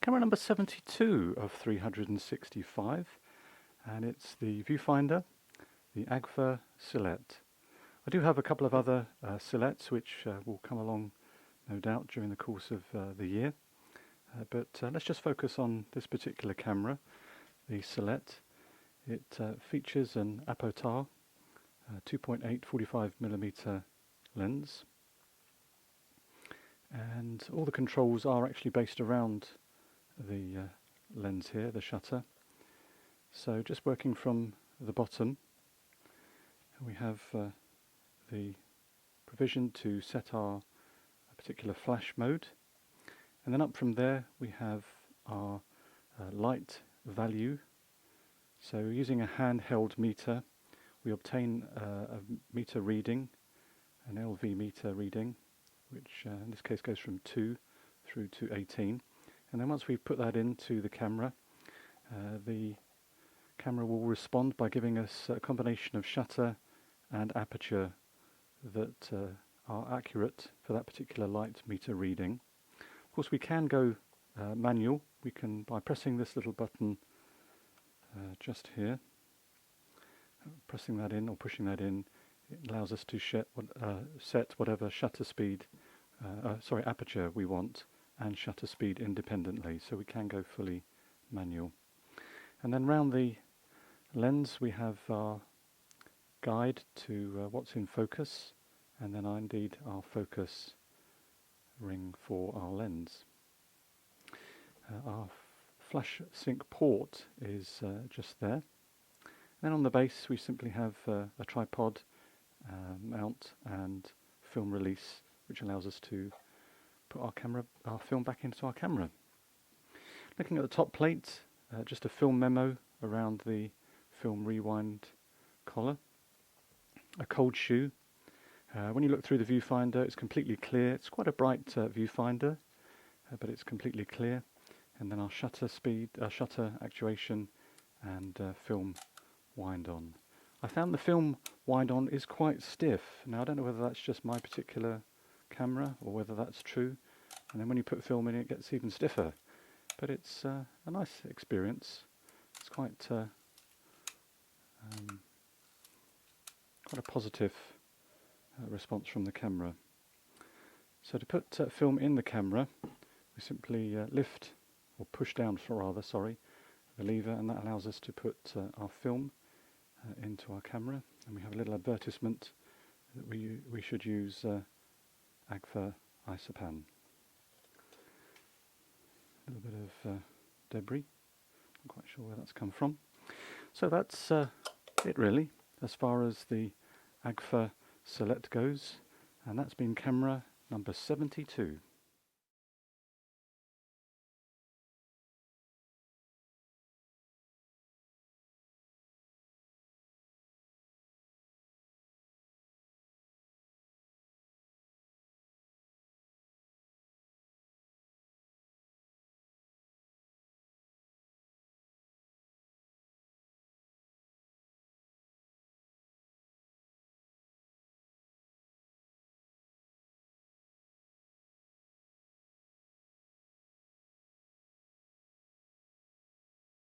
Camera number 72 of 365, and it's the viewfinder, the Agfa Silette. I do have a couple of other Silettes which will come along no doubt during the course of the year, but let's just focus on this particular camera, the Silette. It features an Apotar 2.8 45mm lens, and all the controls are actually based around the lens here, the shutter. So just working from the bottom, we have the provision to set our particular flash mode, and then up from there we have our light value. So using a handheld meter, we obtain a meter reading, an LV meter reading, which in this case goes from 2 through to 18. And then once we've put that into the camera will respond by giving us a combination of shutter and aperture that are accurate for that particular light meter reading. Of course, we can go manual. We can, by pressing this little button just here, pressing that in or pushing that in, it allows us to set whatever shutter speed, aperture we want, and shutter speed independently, so we can go fully manual. And then round the lens we have our guide to what's in focus, and then indeed our focus ring for our lens. Our flash sync port is just there. Then on the base we simply have a tripod mount and film release, which allows us to put our film back into our camera. Looking at the top plate, just a film memo around the film rewind collar. A cold shoe. When you look through the viewfinder, it's completely clear. It's quite a bright viewfinder, but it's completely clear. And then our shutter speed, shutter actuation, and film wind on. I found the film wind on is quite stiff. Now I don't know whether that's just my particular camera or whether that's true. And then when you put film in, it gets even stiffer. But it's a nice experience. It's quite a positive response from the camera. So to put film in the camera, we simply lift, or push down, the lever, and that allows us to put our film into our camera. And we have a little advertisement that we should use Agfa Isopan. A little bit of debris, not quite sure where that's come from. So that's it really, as far as the Agfa Silette goes, and that's been camera number 72.